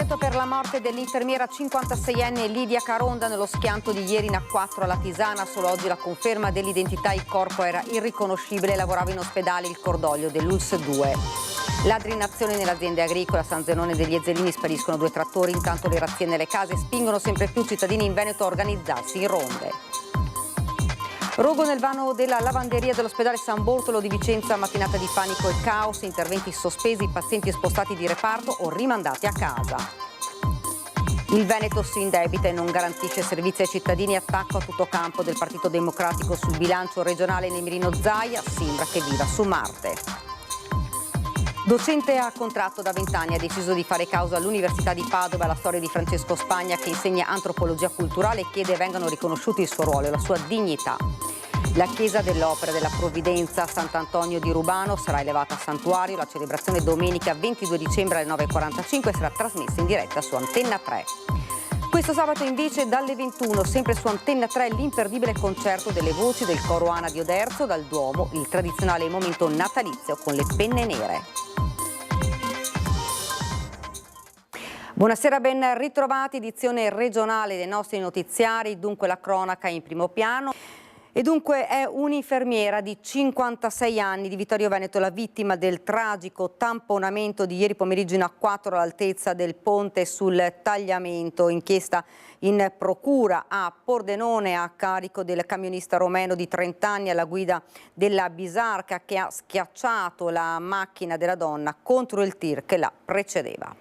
Processo per la morte dell'infermiera 56enne Lidia Caronda nello schianto di ieri in A4 alla Tisana. Solo oggi la conferma dell'identità, il corpo era irriconoscibile, lavorava in ospedale, il cordoglio dell'ULSS 2. Ladri in azione nelle aziende agricole, a San Zenone degli Ezzelini spariscono 2 trattori, intanto le razzie nelle case spingono sempre più cittadini in Veneto a organizzarsi in ronde. Rogo nel vano della lavanderia dell'ospedale San Bortolo di Vicenza, mattinata di panico e caos, interventi sospesi, pazienti spostati di reparto o rimandati a casa. Il Veneto si indebita e non garantisce servizi ai cittadini, attacco a tutto campo del Partito Democratico sul bilancio regionale. Nemirino Zaia sembra che viva su Marte. Docente a contratto da 20 anni ha deciso di fare causa all'Università di Padova la storia di Francesco Spagna, che insegna antropologia culturale e chiede vengano riconosciuti il suo ruolo e la sua dignità. La chiesa dell'Opera della Provvidenza Sant'Antonio di Rubano sarà elevata a santuario. La celebrazione domenica 22 dicembre alle 9:45 sarà trasmessa in diretta su Antenna 3. Questo sabato invece dalle 21, sempre su Antenna 3, l'imperdibile concerto delle voci del coro Ana di Oderzo dal Duomo, il tradizionale momento natalizio con le penne nere. Buonasera, ben ritrovati, edizione regionale dei nostri notiziari, dunque la cronaca in primo piano. E dunque è un'infermiera di 56 anni di Vittorio Veneto la vittima del tragico tamponamento di ieri pomeriggio in A4 all'altezza del ponte sul Tagliamento. Inchiesta in procura a Pordenone a carico del camionista romeno di 30 anni alla guida della Bisarca, che ha schiacciato la macchina della donna contro il tir che la precedeva.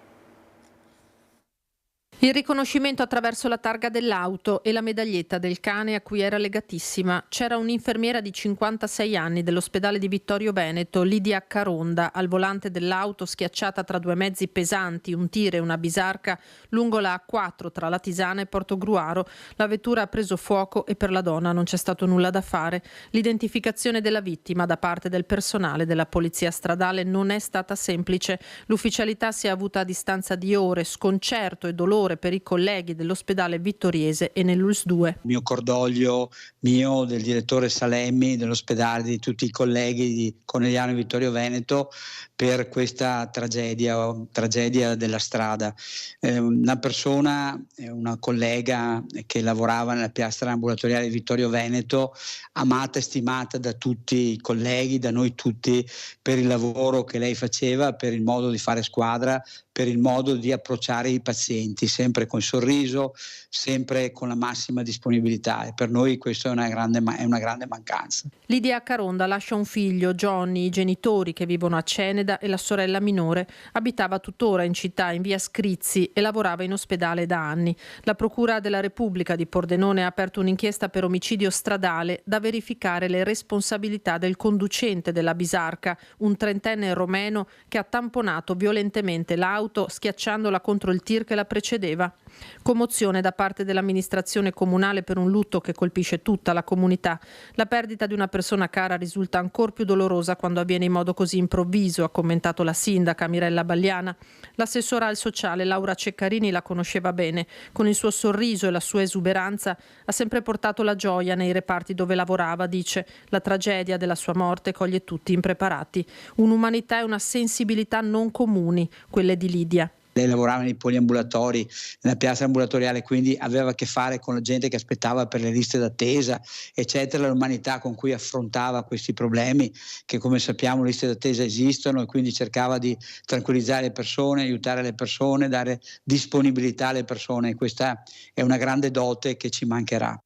Il riconoscimento attraverso la targa dell'auto e la medaglietta del cane a cui era legatissima. C'era un'infermiera di 56 anni dell'ospedale di Vittorio Veneto, Lidia Caronda, al volante dell'auto schiacciata tra 2 mezzi pesanti, un tir e una Bisarca, lungo la A4 tra la Tisana e Portogruaro. La vettura ha preso fuoco e per la donna non c'è stato nulla da fare. L'identificazione della vittima da parte del personale della polizia stradale non è stata semplice. L'ufficialità si è avuta a distanza di ore, sconcerto e dolore per i colleghi dell'ospedale vittoriese e nell'ULSS 2. Il mio cordoglio, mio, del direttore Salemmi, dell'ospedale, di tutti i colleghi di Conegliano e Vittorio Veneto per questa tragedia della strada. Una persona, una collega che lavorava nella piastra ambulatoriale di Vittorio Veneto, amata e stimata da tutti i colleghi, da noi tutti, per il lavoro che lei faceva, per il modo di fare squadra, per il modo di approcciare i pazienti, sempre con sorriso, sempre con la massima disponibilità, e per noi questo è una grande mancanza. Lidia Caronda lascia un figlio, Johnny, i genitori che vivono a Ceneda e la sorella minore. Abitava tuttora in città, in via Scrizzi, e lavorava in ospedale da anni. La Procura della Repubblica di Pordenone ha aperto un'inchiesta per omicidio stradale da verificare le responsabilità del conducente della Bisarca, un 30enne romeno che ha tamponato violentemente l'auto schiacciandola contro il tir che la precedeva. Commozione da parte dell'amministrazione comunale per un lutto che colpisce tutta la comunità. La perdita di una persona cara risulta ancor più dolorosa quando avviene in modo così improvviso, ha commentato la sindaca Mirella Bagliana. L'assessora al sociale Laura Ceccarini la conosceva bene. Con il suo sorriso e la sua esuberanza ha sempre portato la gioia nei reparti dove lavorava, dice. La tragedia della sua morte coglie tutti impreparati. Un'umanità e una sensibilità non comuni, quelle di Lidia. Lei lavorava nei poliambulatori, nella piazza ambulatoriale, quindi aveva a che fare con la gente che aspettava per le liste d'attesa, eccetera. L'umanità con cui affrontava questi problemi, che come sappiamo le liste d'attesa esistono, e quindi cercava di tranquillizzare le persone, aiutare le persone, dare disponibilità alle persone. Questa è una grande dote che ci mancherà.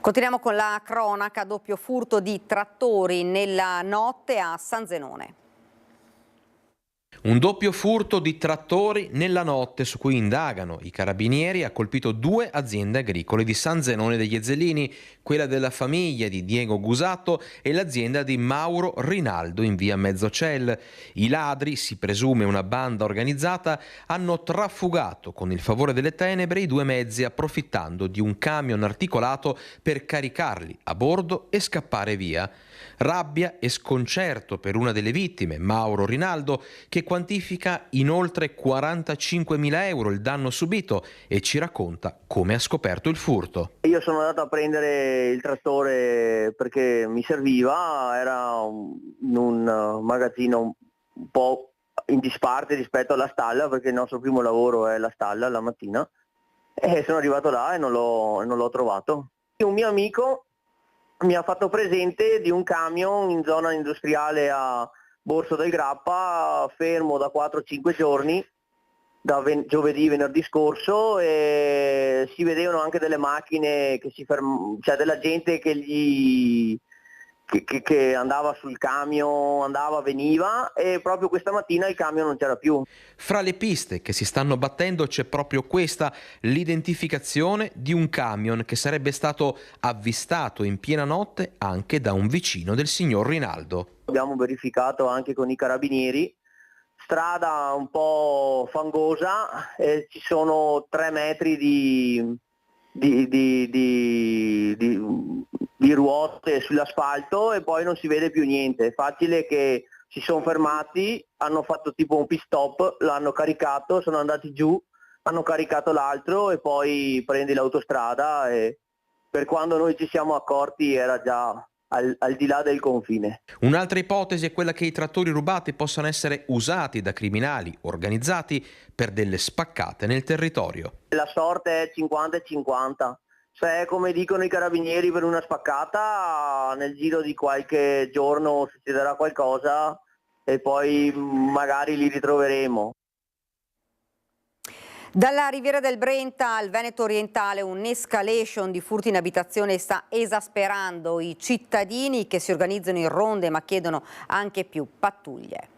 Continuiamo con la cronaca. Doppio furto di trattori nella notte a San Zenone. Un doppio furto di trattori nella notte, su cui indagano i carabinieri, ha colpito 2 aziende agricole di San Zenone degli Ezzelini, quella della famiglia di Diego Gusato e l'azienda di Mauro Rinaldo in via Mezzocel. I ladri, si presume una banda organizzata, hanno trafugato con il favore delle tenebre i 2 mezzi, approfittando di un camion articolato per caricarli a bordo e scappare via. Rabbia e sconcerto per una delle vittime, Mauro Rinaldo, che quantifica in oltre 45.000 euro il danno subito e ci racconta come ha scoperto il furto. Io sono andato a prendere il trattore perché mi serviva, era in un magazzino un po' in disparte rispetto alla stalla, perché il nostro primo lavoro è la stalla la mattina, e sono arrivato là e non l'ho trovato. Un mio amico mi ha fatto presente di un camion in zona industriale a Borso del Grappa, fermo da 4-5 giorni, da giovedì, venerdì scorso, e si vedevano anche delle macchine che cioè della gente che andava sul camion, andava, veniva, e proprio questa mattina il camion non c'era più. Fra le piste che si stanno battendo c'è proprio questa, l'identificazione di un camion che sarebbe stato avvistato in piena notte anche da un vicino del signor Rinaldo. Abbiamo verificato anche con i carabinieri, strada un po' fangosa, ci sono 3 metri di ruote sull'asfalto e poi non si vede più niente. È facile che si sono fermati, hanno fatto tipo un pit stop, l'hanno caricato, sono andati giù, hanno caricato l'altro e poi prendi l'autostrada, e per quando noi ci siamo accorti era già al di là del confine. Un'altra ipotesi è quella che i trattori rubati possano essere usati da criminali organizzati per delle spaccate nel territorio. La sorte è 50-50. Se, come dicono i carabinieri, per una spaccata nel giro di qualche giorno succederà qualcosa e poi magari li ritroveremo. Dalla Riviera del Brenta al Veneto orientale un'escalation di furti in abitazione sta esasperando i cittadini che si organizzano in ronde ma chiedono anche più pattuglie.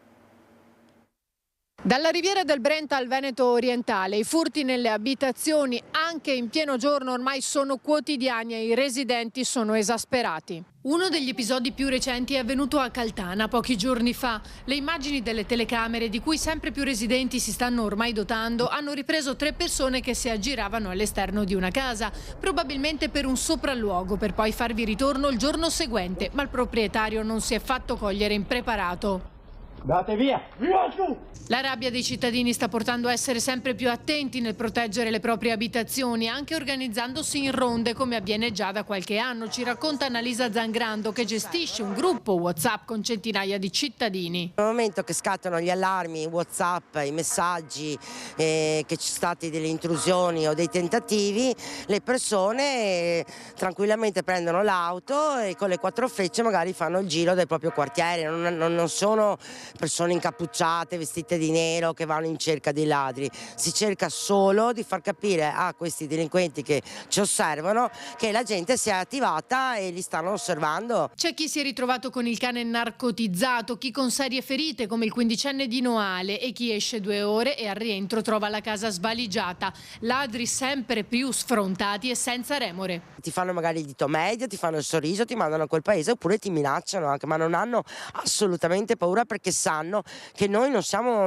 Dalla Riviera del Brenta al Veneto orientale i furti nelle abitazioni anche in pieno giorno ormai sono quotidiani e i residenti sono esasperati. Uno degli episodi più recenti è avvenuto a Caltana pochi giorni fa. Le immagini delle telecamere, di cui sempre più residenti si stanno ormai dotando, hanno ripreso 3 persone che si aggiravano all'esterno di una casa, probabilmente per un sopralluogo, per poi farvi ritorno il giorno seguente, ma il proprietario non si è fatto cogliere impreparato. Andate via! Via su! La rabbia dei cittadini sta portando a essere sempre più attenti nel proteggere le proprie abitazioni, anche organizzandosi in ronde come avviene già da qualche anno, ci racconta Annalisa Zangrando, che gestisce un gruppo WhatsApp con centinaia di cittadini. Nel momento che scattano gli allarmi, i WhatsApp, i messaggi, che ci sono state delle intrusioni o dei tentativi, le persone tranquillamente prendono l'auto e con le 4 frecce magari fanno il giro del proprio quartiere. Non sono persone incappucciate, vestite di nero, che vanno in cerca dei ladri. Si cerca solo di far capire a questi delinquenti che ci osservano che la gente si è attivata e li stanno osservando. C'è chi si è ritrovato con il cane narcotizzato, chi con serie ferite come il 15enne di Noale e chi esce 2 ore e al rientro trova la casa svaligiata. Ladri sempre più sfrontati e senza remore. Ti fanno magari il dito medio, ti fanno il sorriso, ti mandano a quel paese oppure ti minacciano anche, ma non hanno assolutamente paura perché sanno che noi non siamo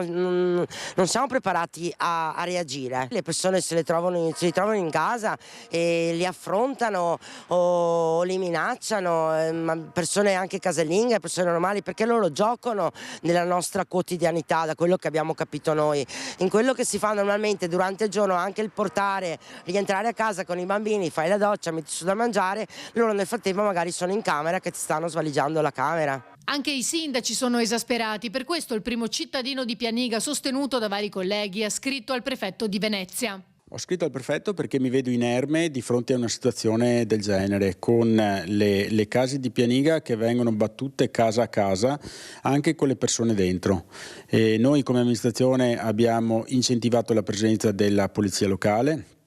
preparati a reagire. Le persone si ritrovano in casa e li affrontano o li minacciano, persone anche casalinghe, persone normali, perché loro giocano nella nostra quotidianità, da quello che abbiamo capito noi. In quello che si fa normalmente durante il giorno, anche il portare, rientrare a casa con i bambini, fai la doccia, metti su da mangiare, loro nel frattempo magari sono in camera che ti stanno svaligiando la camera. Anche i sindaci sono esasperati, per questo il primo cittadino di Pianiga, sostenuto da vari colleghi, ha scritto al prefetto di Venezia. Ho scritto al prefetto perché mi vedo inerme di fronte a una situazione del genere, con le case di Pianiga che vengono battute casa a casa, anche con le persone dentro. E noi come amministrazione abbiamo incentivato la presenza della polizia locale.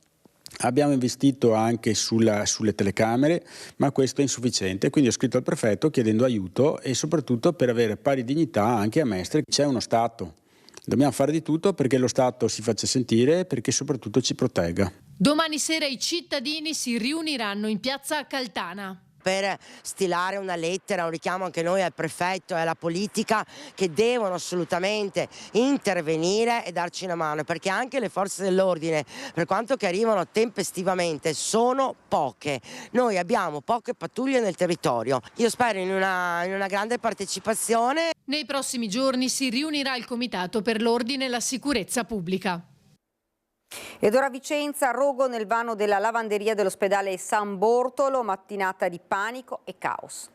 Abbiamo investito anche sulle telecamere, ma questo è insufficiente, quindi ho scritto al prefetto chiedendo aiuto e soprattutto per avere pari dignità anche a Mestre. C'è uno Stato, dobbiamo fare di tutto perché lo Stato si faccia sentire e perché soprattutto ci protegga. Domani sera i cittadini si riuniranno in piazza Caltana per stilare una lettera, un richiamo anche noi al prefetto e alla politica che devono assolutamente intervenire e darci una mano, perché anche le forze dell'ordine, per quanto che arrivano tempestivamente, sono poche. Noi abbiamo poche pattuglie nel territorio. Io spero in una grande partecipazione. Nei prossimi giorni si riunirà il Comitato per l'Ordine e la Sicurezza Pubblica. Ed ora a Vicenza, rogo nel vano della lavanderia dell'ospedale San Bortolo, mattinata di panico e caos.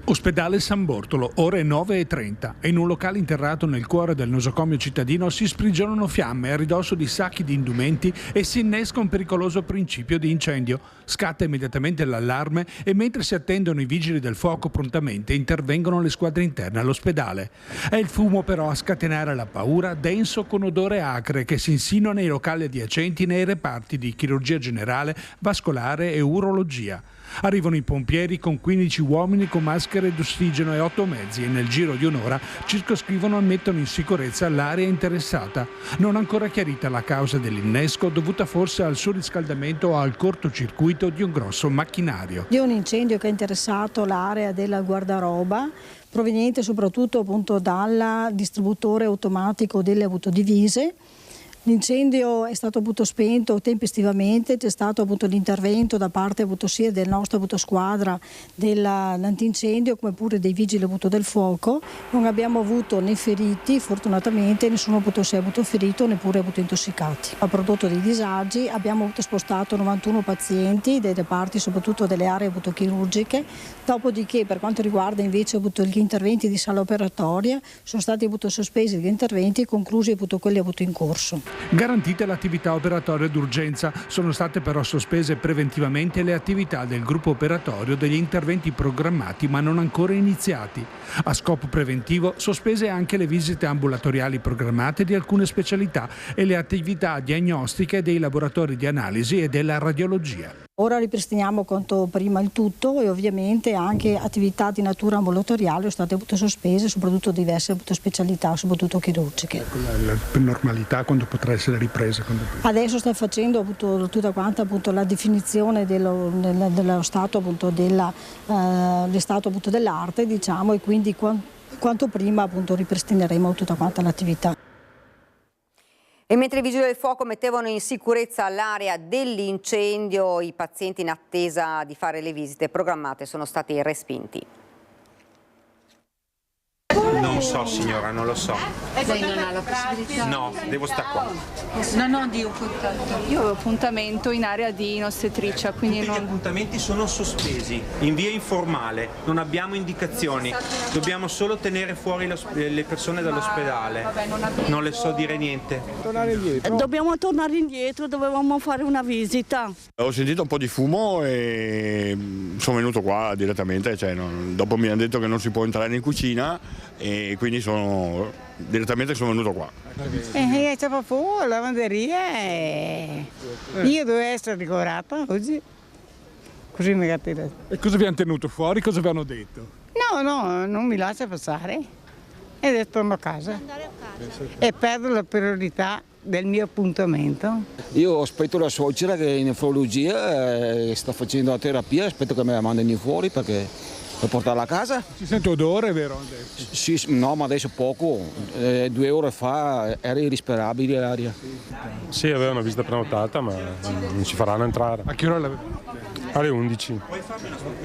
Ospedale San Bortolo, ore 9:30. In un locale interrato nel cuore del nosocomio cittadino si sprigionano fiamme a ridosso di sacchi di indumenti e si innesca un pericoloso principio di incendio. Scatta immediatamente l'allarme e mentre si attendono i vigili del fuoco prontamente intervengono le squadre interne all'ospedale. È il fumo però a scatenare la paura, denso con odore acre, che si insinua nei locali adiacenti nei reparti di chirurgia generale, vascolare e urologia. Arrivano i pompieri con 15 uomini con maschere d'ossigeno e 8 mezzi e nel giro di un'ora circoscrivono e mettono in sicurezza l'area interessata. Non ancora chiarita la causa dell'innesco, dovuta forse al surriscaldamento o al cortocircuito di un grosso macchinario. Di un incendio che ha interessato l'area del guardaroba, proveniente soprattutto appunto dal distributore automatico delle autodivise. L'incendio è stato appunto spento tempestivamente, c'è stato appunto l'intervento da parte appunto sia del nostro appunto squadra dell'antincendio come pure dei vigili appunto del fuoco. Non abbiamo avuto né feriti, fortunatamente nessuno appunto si è avuto ferito neppure avuto intossicati. Ha prodotto dei disagi, abbiamo avuto spostato 91 pazienti dei reparti soprattutto delle aree appunto chirurgiche, dopodiché per quanto riguarda invece appunto gli interventi di sala operatoria sono stati appunto sospesi gli interventi e conclusi appunto quelli appunto in corso. Garantite l'attività operatoria d'urgenza, sono state però sospese preventivamente le attività del gruppo operatorio degli interventi programmati ma non ancora iniziati. A scopo preventivo sospese anche le visite ambulatoriali programmate di alcune specialità e le attività diagnostiche dei laboratori di analisi e della radiologia. Ora ripristiniamo quanto prima il tutto e ovviamente anche attività di natura ambulatoriale sono state appunto sospese, soprattutto diverse appunto specialità, soprattutto chirurgiche. La normalità quando potrà essere ripresa? Adesso sta facendo appunto tutta quanta appunto la definizione dello stato appunto stato appunto dell'arte, diciamo, e quindi quanto prima appunto ripristineremo tutta quanta l'attività. E mentre i vigili del fuoco mettevano in sicurezza l'area dell'incendio, i pazienti in attesa di fare le visite programmate sono stati respinti. Non so signora, non lo so. Lei non ha la possibilità? No, devo stare qua. No, di un contatto. Io ho appuntamento in area di ostetricia, quindi Tutti gli appuntamenti sono sospesi, in via informale, non abbiamo indicazioni. Dobbiamo solo tenere fuori le persone dall'ospedale. Non le so dire niente. Dobbiamo tornare indietro, dovevamo fare una visita. Ho sentito un po' di fumo e sono venuto qua direttamente, dopo mi hanno detto che non si può entrare in cucina e quindi direttamente sono venuto qua. C'era fuoco, lavanderia e io dovevo essere ricoverata oggi, così mi capite. E cosa vi hanno tenuto fuori? Cosa vi hanno detto? No, non mi lascia passare e adesso torno a casa e perdo la priorità del mio appuntamento. Io aspetto la suocera che è in nefrologia sta facendo la terapia, aspetto che me la mandino fuori per portarla a casa. Si sente odore, vero? Sì, no, ma adesso poco. 2 ore fa era irrispirabile l'aria. Sì, aveva una visita prenotata, ma non ci faranno entrare. A che ora l'aveva? Alle 11.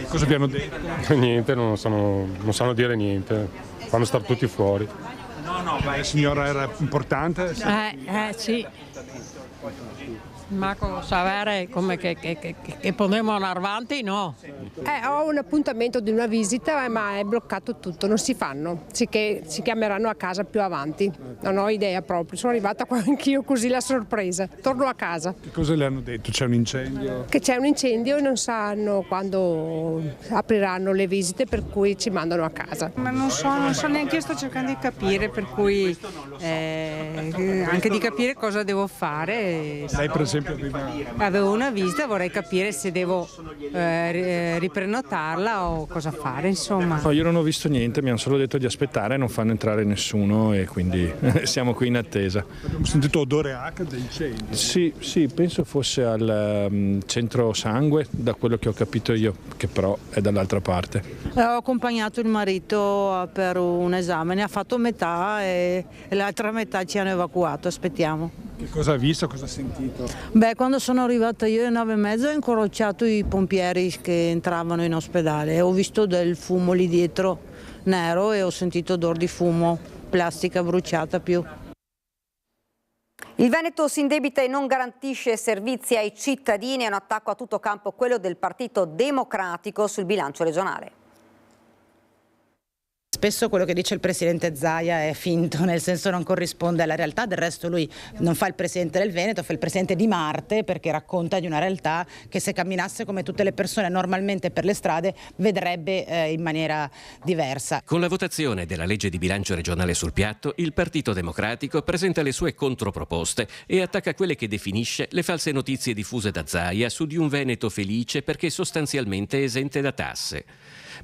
Cosa vi hanno detto? Niente, non sanno dire niente. Fanno stare tutti fuori. La signora era importante? Sì. Ma con sapere come che potremo andare avanti, no? Ho un appuntamento di una visita, ma è bloccato tutto, non si fanno. Si chiameranno a casa più avanti. Non ho idea proprio. Sono arrivata qua anch'io così la sorpresa. Torno a casa. Che cosa le hanno detto? C'è un incendio? Che c'è un incendio e non sanno quando apriranno le visite, per cui ci mandano a casa. Ma non so neanche io, sto cercando di capire, per cui anche di capire cosa devo fare. Lei per esempio avevo una visita, vorrei capire se devo riprenotarla o cosa fare, insomma. No, io non ho visto niente, mi hanno solo detto di aspettare, non fanno entrare nessuno e quindi siamo qui in attesa. Abbiamo sentito odore H dell'incendio. Sì, penso fosse al centro sangue, da quello che ho capito io, che però è dall'altra parte. Ho accompagnato il marito per un esame, ne ha fatto metà e l'altra metà ci hanno evacuato, aspettiamo. Che cosa ha visto, cosa ha sentito? Beh, quando sono arrivata io alle 9:30 ho incrociato i pompieri che entravano in ospedale. Ho visto del fumo lì dietro nero e ho sentito odore di fumo, plastica bruciata più. Il Veneto si indebita e non garantisce servizi ai cittadini, è un attacco a tutto campo quello del Partito Democratico sul bilancio regionale. Spesso quello che dice il presidente Zaia è finto, nel senso non corrisponde alla realtà, del resto lui non fa il presidente del Veneto, fa il presidente di Marte, perché racconta di una realtà che se camminasse come tutte le persone normalmente per le strade vedrebbe in maniera diversa. Con la votazione della legge di bilancio regionale sul piatto, il Partito Democratico presenta le sue controproposte e attacca quelle che definisce le false notizie diffuse da Zaia su di un Veneto felice perché sostanzialmente esente da tasse.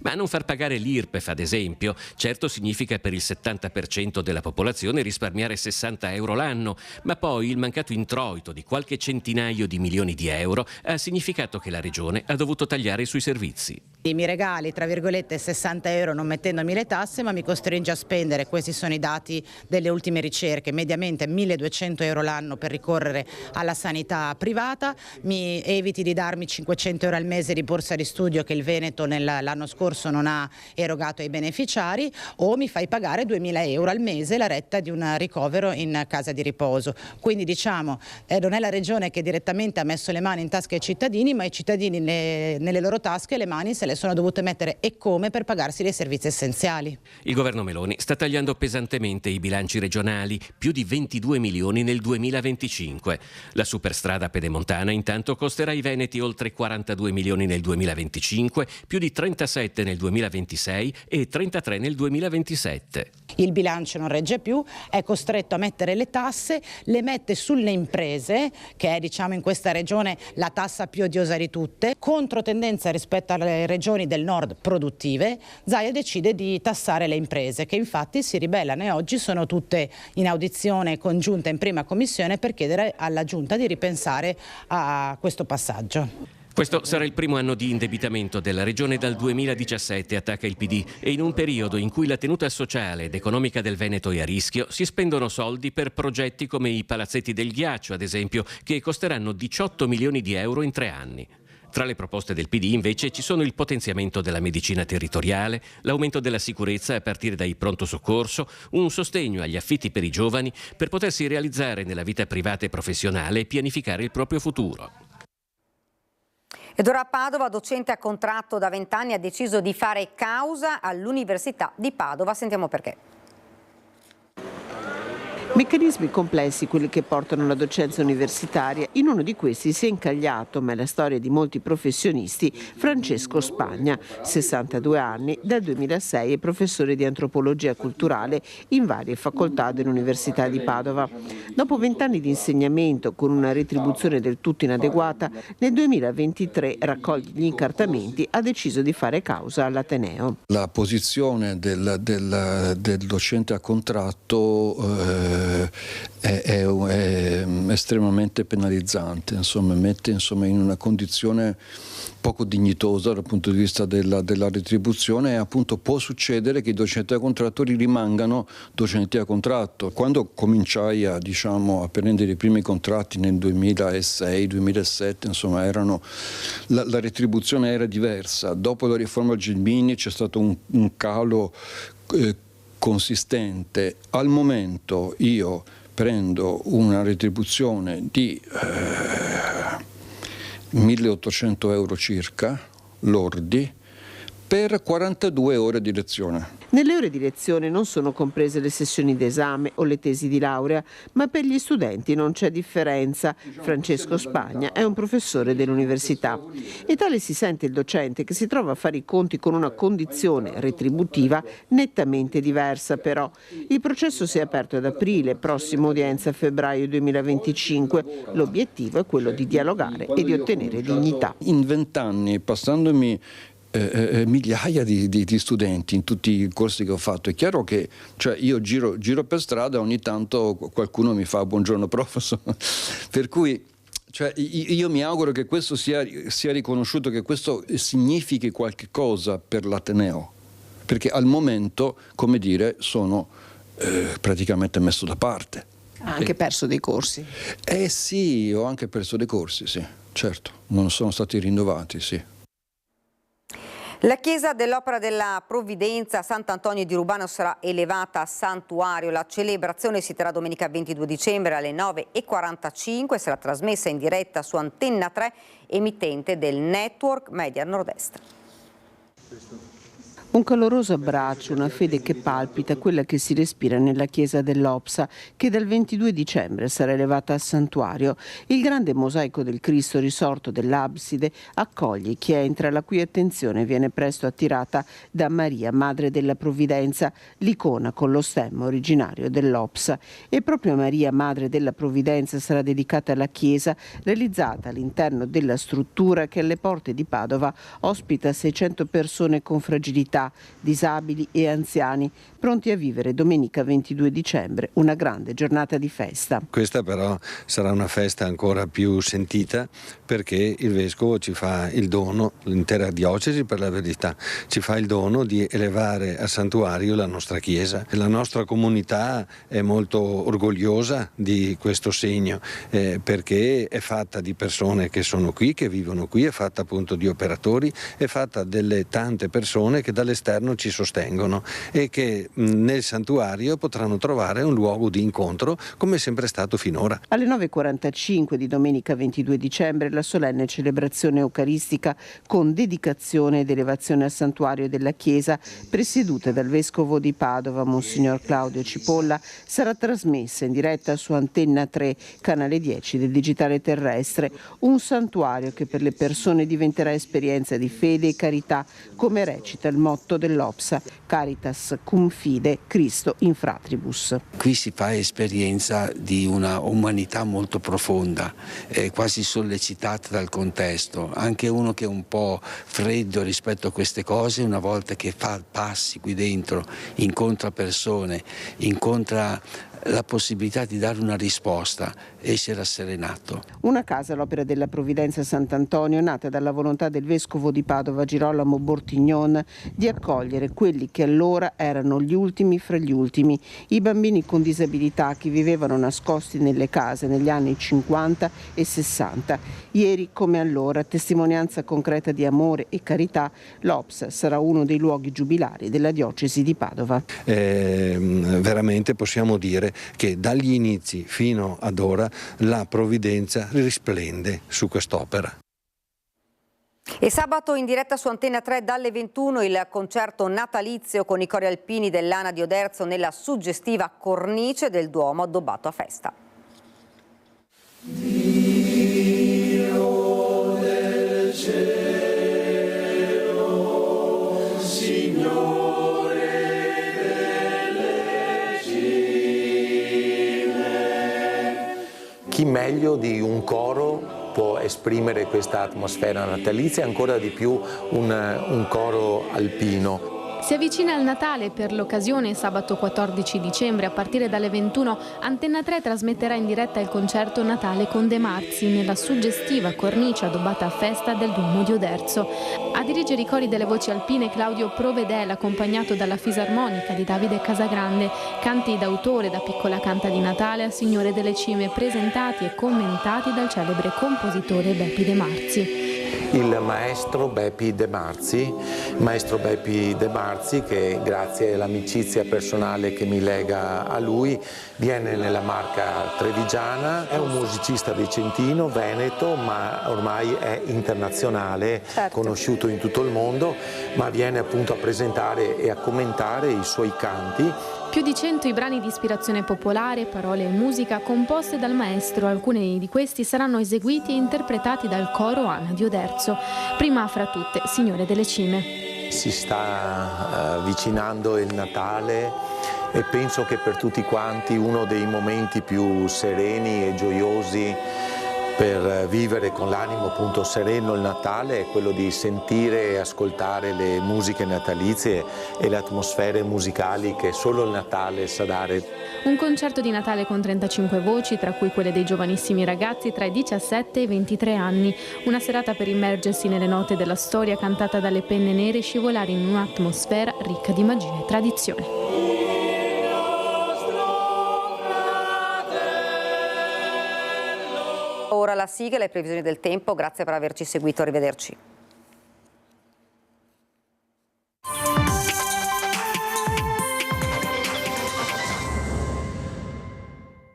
Ma non far pagare l'IRPEF, ad esempio, certo significa per il 70% della popolazione risparmiare 60 euro l'anno, ma poi il mancato introito di qualche centinaio di milioni di euro ha significato che la Regione ha dovuto tagliare sui servizi. Mi regali, tra virgolette, 60 euro non mettendomi le tasse, ma mi costringe a spendere, questi sono i dati delle ultime ricerche, mediamente 1.200 euro l'anno per ricorrere alla sanità privata, mi eviti di darmi 500 euro al mese di borsa di studio che il Veneto l'anno scorso non ha erogato ai beneficiari, o mi fai pagare 2.000 euro al mese la retta di un ricovero in casa di riposo. Quindi diciamo non è la Regione che direttamente ha messo le mani in tasca ai cittadini, ma i cittadini nelle loro tasche le mani se le sono dovute mettere e come per pagarsi dei servizi essenziali. Il governo Meloni sta tagliando pesantemente i bilanci regionali, più di 22 milioni nel 2025. La superstrada pedemontana intanto costerà ai veneti oltre 42 milioni nel 2025, più di 37 nel 2026 e 33 nel 2027. Il bilancio non regge più, è costretto a mettere le tasse, le mette sulle imprese, che è diciamo in questa regione la tassa più odiosa di tutte, controtendenza rispetto alle regioni del nord produttive. Zaia decide di tassare le imprese, che infatti si ribellano e oggi sono tutte in audizione congiunta in prima commissione per chiedere alla Giunta di ripensare a questo passaggio. Questo sarà il primo anno di indebitamento della Regione dal 2017, attacca il PD, e in un periodo in cui la tenuta sociale ed economica del Veneto è a rischio, si spendono soldi per progetti come i palazzetti del ghiaccio, ad esempio, che costeranno 18 milioni di euro in 3 anni. Tra le proposte del PD invece ci sono il potenziamento della medicina territoriale, l'aumento della sicurezza a partire dai pronto soccorso, un sostegno agli affitti per i giovani per potersi realizzare nella vita privata e professionale e pianificare il proprio futuro. Ed ora a Padova, docente a contratto da 20 anni, ha deciso di fare causa all'Università di Padova. Sentiamo perché. Meccanismi complessi quelli che portano alla docenza universitaria. In uno di questi si è incagliato, ma è la storia di molti professionisti, Francesco Spagna, 62 anni, dal 2006 è professore di antropologia culturale in varie facoltà dell'Università di Padova. Dopo 20 anni di insegnamento con una retribuzione del tutto inadeguata, nel 2023 raccoglie gli incartamenti, ha deciso di fare causa all'Ateneo. La posizione del docente a contratto è estremamente penalizzante, insomma, mette in una condizione poco dignitosa dal punto di vista della retribuzione, e appunto può succedere che i docenti a contratto rimangano docenti a contratto. Quando cominciai a prendere i primi contratti nel 2006-2007, insomma, la retribuzione era diversa. Dopo la riforma Gelmini c'è stato un calo consistente. Al momento io prendo una retribuzione di 1.800 euro circa lordi per 42 ore di lezione. Nelle ore di lezione non sono comprese le sessioni d'esame o le tesi di laurea, ma per gli studenti non c'è differenza. Francesco Spagna è un professore dell'università e tale si sente il docente, che si trova a fare i conti con una condizione retributiva nettamente diversa. Però il processo si è aperto ad aprile, prossima udienza a febbraio 2025. L'obiettivo è quello di dialogare e di ottenere dignità. In 20 anni, passandomi migliaia di studenti in tutti i corsi che ho fatto, è chiaro che io giro per strada, ogni tanto qualcuno mi fa buongiorno professor, per cui io mi auguro che questo sia riconosciuto, che questo significhi qualche cosa per l'Ateneo, perché al momento, come dire, sono praticamente messo da parte. Ha anche perso dei corsi? Sì, ho anche perso dei corsi, sì, certo, non sono stati rinnovati, sì. La chiesa dell'Opera della Provvidenza a Sant'Antonio di Rubano sarà elevata a santuario. La celebrazione si terrà domenica 22 dicembre alle 9:45 e sarà trasmessa in diretta su Antenna 3, emittente del Network Media Nord-Est. Un caloroso abbraccio, una fede che palpita, quella che si respira nella chiesa dell'Opsa, che dal 22 dicembre sarà elevata al santuario. Il grande mosaico del Cristo risorto dell'abside accoglie chi entra, la cui attenzione viene presto attirata da Maria, Madre della Provvidenza, l'icona con lo stemma originario dell'Opsa. E proprio Maria, Madre della Provvidenza, sarà dedicata alla chiesa, realizzata all'interno della struttura che alle porte di Padova ospita 600 persone con fragilità, disabili e anziani, pronti a vivere domenica 22 dicembre una grande giornata di festa. Questa però sarà una festa ancora più sentita, perché il Vescovo ci fa il dono, l'intera diocesi per la verità, ci fa il dono di elevare a santuario la nostra Chiesa. La nostra comunità è molto orgogliosa di questo segno, perché è fatta di persone che sono qui, che vivono qui, è fatta appunto di operatori, è fatta delle tante persone che dall'esterno ci sostengono e che nel santuario potranno trovare un luogo di incontro come è sempre stato finora. Alle 9:45 di domenica 22 dicembre la solenne celebrazione eucaristica con dedicazione ed elevazione al santuario della Chiesa, presieduta dal Vescovo di Padova, Monsignor Claudio Cipolla, sarà trasmessa in diretta su Antenna 3, canale 10 del digitale terrestre. Un santuario che per le persone diventerà esperienza di fede e carità, come recita il motto dell'Opsa: Caritas cum fide, Cristo in fratribus. Qui si fa esperienza di una umanità molto profonda, quasi sollecitata dal contesto. Anche uno che è un po' freddo rispetto a queste cose, una volta che fa passi qui dentro, incontra persone, incontra la possibilità di dare una risposta, esce rasserenato. Una casa, l'Opera della Provvidenza Sant'Antonio, nata dalla volontà del Vescovo di Padova Girolamo Bortignon di accogliere quelli che allora erano gli ultimi fra gli ultimi, i bambini con disabilità che vivevano nascosti nelle case negli anni 50 e 60. Ieri come allora, testimonianza concreta di amore e carità, l'Opsa sarà uno dei luoghi giubilari della diocesi di Padova. Veramente possiamo dire che dagli inizi fino ad ora la provvidenza risplende su quest'opera. E sabato in diretta su Antenna 3 dalle 21 il concerto natalizio con i cori alpini dell'Ana di Oderzo nella suggestiva cornice del Duomo addobbato a festa. Dio del cielo, Signore delle cime. Chi meglio di un coro può esprimere questa atmosfera natalizia, ancora di più un coro alpino. Si avvicina il Natale. Per l'occasione, sabato 14 dicembre a partire dalle 21, Antenna 3 trasmetterà in diretta il concerto Natale con De Marzi nella suggestiva cornice addobbata a festa del Duomo di Oderzo. A dirigere i cori delle voci alpine Claudio Provedel, accompagnato dalla fisarmonica di Davide Casagrande, canti d'autore da Piccola Canta di Natale a Signore delle Cime, presentati e commentati dal celebre compositore Beppi De Marzi. Il maestro Beppi De Marzi che grazie all'amicizia personale che mi lega a lui viene nella Marca trevigiana, è un musicista vicentino, veneto, ma ormai è internazionale, conosciuto in tutto il mondo, ma viene appunto a presentare e a commentare i suoi canti. Più di 100 i brani di ispirazione popolare, parole e musica composte dal maestro. Alcuni di questi saranno eseguiti e interpretati dal coro Ana di Oderzo. Prima fra tutte, Signore delle Cime. Si sta avvicinando il Natale e penso che per tutti quanti uno dei momenti più sereni e gioiosi per vivere con l'animo appunto sereno il Natale è quello di sentire e ascoltare le musiche natalizie e le atmosfere musicali che solo il Natale sa dare. Un concerto di Natale con 35 voci, tra cui quelle dei giovanissimi ragazzi tra i 17 e i 23 anni. Una serata per immergersi nelle note della storia cantata dalle penne nere e scivolare in un'atmosfera ricca di magia e tradizione. Ora la sigla e le previsioni del tempo, grazie per averci seguito, arrivederci.